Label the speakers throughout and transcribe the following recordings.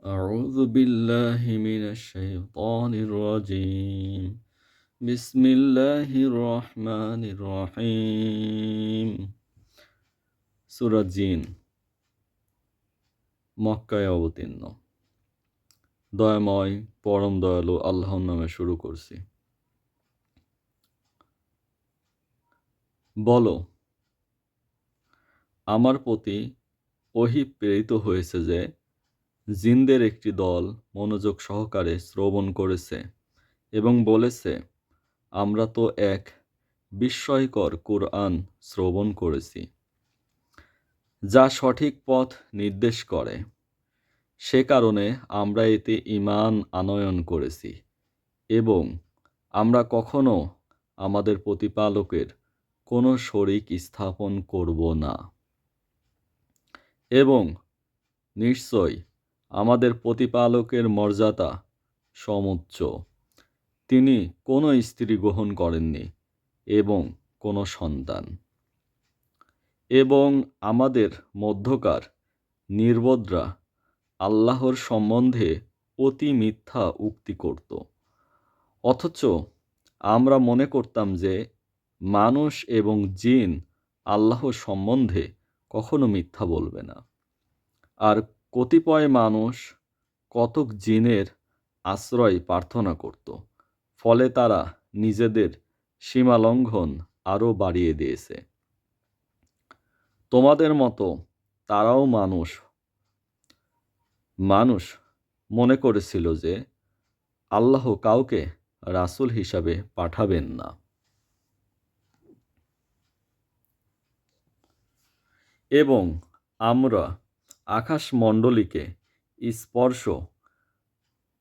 Speaker 1: أعوذ بالله من الشيطان الرجيم بسم الله الرحمن الرحيم সূরা জিন মক্কায় অবতীর্ণ। দয়াময় পরম দয়ালু আল্লাহর নামে শুরু করছি। বলো, আমার প্রতি ওহী প্রেরিত হয়েছে যে জিনদের একটি দল মনোযোগ সহকারে শ্রবণ করেছে এবং বলেছে, আমরা তো এক বিস্ময়কর কুরআন শ্রবণ করেছি, যা সঠিক পথ নির্দেশ করে। সে কারণে আমরা এতে ঈমান আনয়ন করেছি এবং আমরা কখনো আমাদের প্রতিপালকের কোনো শরীক স্থাপন করব না। এবং নিশ্চয় আমাদের প্রতিপালকের মর্যাদা সমুচ্চ। তিনি কোনো স্ত্রী গ্রহণ করেননি এবং কোনো সন্তান। এবং আমাদের মধ্যকার নির্বোধরা আল্লাহর সম্বন্ধে অতি মিথ্যা উক্তি করত, অথচ আমরা মনে করতাম যে মানুষ এবং জিন আল্লাহর সম্বন্ধে কখনো মিথ্যা বলবে না। আর কতিপয় মানুষ কতক জিনের আশ্রয় প্রার্থনা করত, ফলে তারা নিজেদের সীমালঙ্ঘন আরও বাড়িয়ে দিয়েছে। তোমাদের মতো তারাও মানুষ মনে করেছিল যে আল্লাহ কাউকে রাসূল হিসাবে পাঠাবেন না। এবং আমরা আকাশমণ্ডলীকে স্পর্শ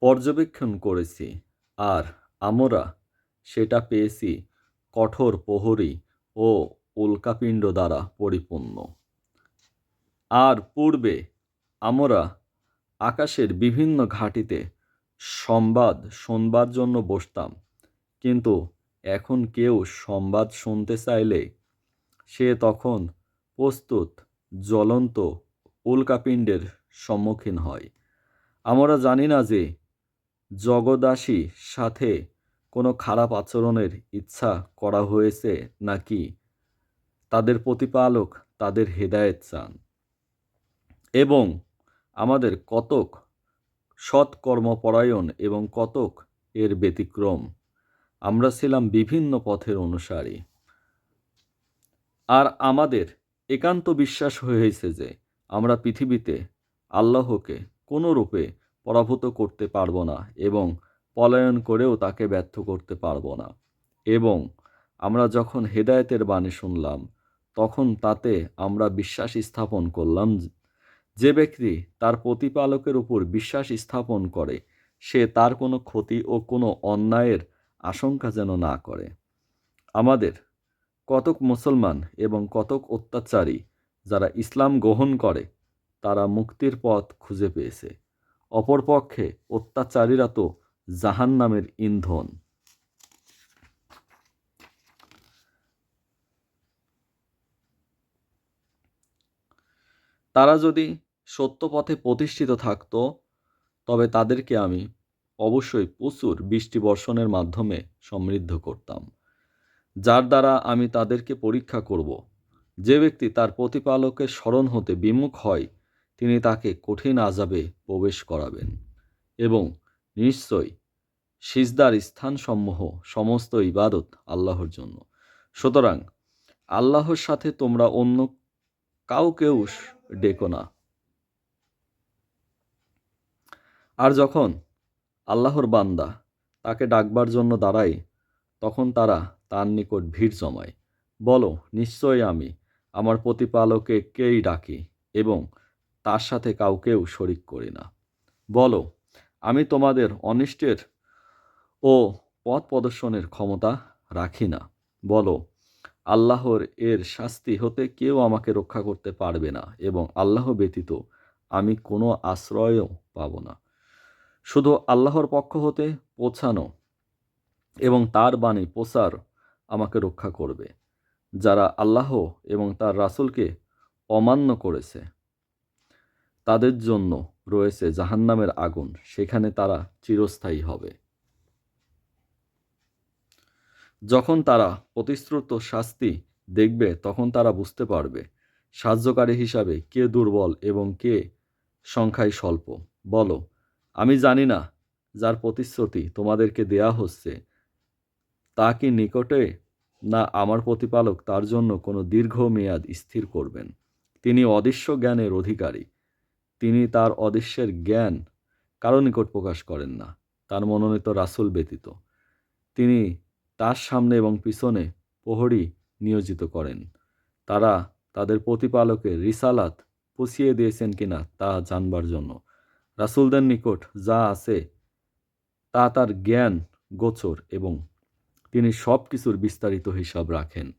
Speaker 1: পর্যবেক্ষণ করেছি, আর আমরা সেটা পেয়েছি কঠোর প্রহরী ও উল্কাপিণ্ড দ্বারা পরিপূর্ণ। আর পূর্বে আমরা আকাশের বিভিন্ন ঘাঁটিতে সংবাদ শুনবার জন্য বসতাম, কিন্তু এখন কেউ সংবাদ শুনতে চাইলে সে তখন প্রস্তুত জ্বলন্ত উল্কাপিণ্ডের সম্মুখীন হয়। আমরা জানি না যে জগদাসীর সাথে কোনো খারাপ আচরণের ইচ্ছা করা হয়েছে নাকি তাদের প্রতিপালক তাদের হেদায়েত চান। এবং আমাদের কতক সৎকর্মপরায়ণ এবং কতক এর ব্যতিক্রম। আমরা ছিলাম বিভিন্ন পথের অনুসারী। আর আমাদের একান্ত বিশ্বাস হয়েছে যে আমরা পৃথিবীতে আল্লাহকে কোনো রূপে পরাভূত করতে পারব না এবং পলায়ন করেও তাকে ব্যর্থ করতে পারব না। এবং আমরা যখন হেদায়েতের বাণী শুনলাম, তখন তাতে আমরা বিশ্বাস স্থাপন করলাম। যে ব্যক্তি তার প্রতিপালকের উপর বিশ্বাস স্থাপন করে, সে তার কোনো ক্ষতি ও কোনো অন্যায়ের আশঙ্কা যেন না করে। আমাদের কতক মুসলমান এবং কতক অত্যাচারী যারা ইসলাম গ্রহণ করে, তারা মুক্তির পথ খুঁজে পেয়েছে। অপরপক্ষে অত্যাচারীরা তো জাহান্নামের ইন্ধন। তারা যদি সত্য পথে প্রতিষ্ঠিত থাকত, তবে তাদেরকে আমি অবশ্যই প্রচুর বৃষ্টি বর্ষণের মাধ্যমে সমৃদ্ধ করতাম, যার দ্বারা আমি তাদেরকে পরীক্ষা করব। যে ব্যক্তি তার প্রতিপালকের স্মরণ হতে বিমুখ হয়, তিনি তাকে কঠিন আযাবে প্রবেশ করাবেন। এবং নিশ্চয় সিজদার স্থানসমূহ সমস্ত ইবাদত আল্লাহর জন্য। সুতরাং আল্লাহর সাথে তোমরা অন্য কাউকেও ডেকো না। আর যখন আল্লাহর বান্দা তাকে ডাকবার জন্য দাঁড়ায়, তখন তারা তার নিকট ভিড় জমায়। বলো, নিশ্চয়ই আমি আমার প্রতিপালকেই ডাকি এবং তার সাথে কাউকেও শরিক করি না। বলো, আমি তোমাদের অনিষ্টের ও পথ প্রদর্শনের ক্ষমতা রাখি না। বলো, আল্লাহর এর শাস্তি হতে কেউ আমাকে রক্ষা করতে পারবে না এবং আল্লাহ ব্যতীত আমি কোনো আশ্রয়ও পাব না। শুধু আল্লাহর পক্ষ হতে পৌঁছানো এবং তার বাণী প্রচার আমাকে রক্ষা করবে। যারা আল্লাহ এবং তার রাসূলকে অমান্য করেছে, তাদের জন্য রয়েছে জাহান্নামের আগুন, সেখানে তারা চিরস্থায়ী হবে। যখন তারা প্রতিশ্রুত শাস্তি দেখবে তখন তারা বুঝতে পারবে সাহায্যকারী হিসাবে কে দুর্বল এবং কে সংখ্যায় স্বল্প। বলো, আমি জানি না যার প্রতিশ্রুতি তোমাদেরকে দেয়া হচ্ছে তা কি নিকটে, না আমার প্রতিপালক তার জন্য কোনো দীর্ঘ মেয়াদ স্থির করবেন। তিনি অদৃশ্য জ্ঞানের অধিকারী। তিনি তার অদৃশ্যের জ্ঞান কারো নিকট প্রকাশ করেন না, তার মনোনীত রাসূল ব্যতীত। তিনি তার সামনে এবং পিছনে প্রহরী নিয়োজিত করেন। তারা তাদের প্রতিপালকের রিসালাত পৌঁছিয়ে দিয়েছেন কিনা তা জানবার জন্য। রাসূলদের নিকট যা আছে তা তার জ্ঞান গোচর এবং তিনি সব কিছুর বিস্তারিত হিসাব রাখেন।